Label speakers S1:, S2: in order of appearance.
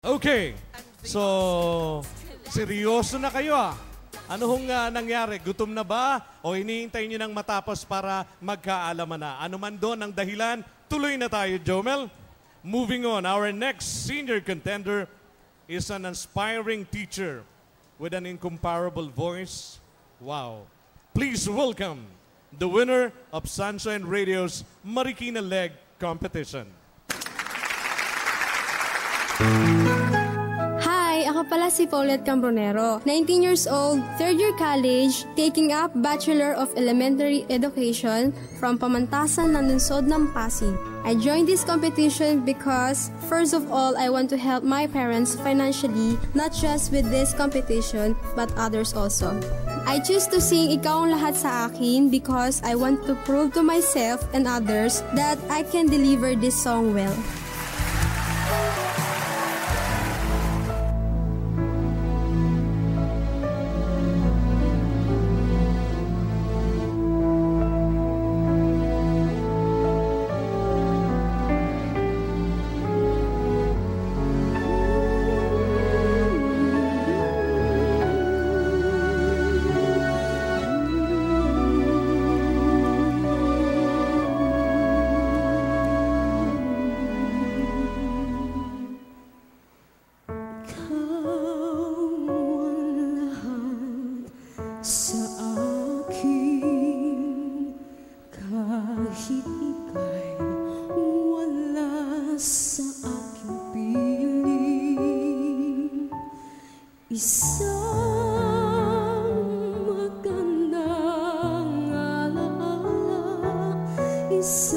S1: Okay. So, seryoso na kayo ah. Ano hong nangyari? Gutom na ba? O iniintay nyo nang matapos para magkaalaman na? Ano man doon ang dahilan? Tuloy na tayo, Jomel. Moving on, our next senior contender is an inspiring teacher with an incomparable voice. Wow. Please welcome the winner of Sunshine Radio's Marikina Leg Competition.
S2: Hi, ako pala si Paulette Cambronero, 19 years old, third year college, taking up Bachelor of Elementary Education from Pamantasan ng Lungsod ng Pasig. I joined this competition because, first of all, I want to help my parents financially, not just with this competition, but others also. I choose to sing Ikaw ang Lahat sa Akin because I want to prove to myself and others that I can deliver this song well.
S3: Isang magandang alaala, isang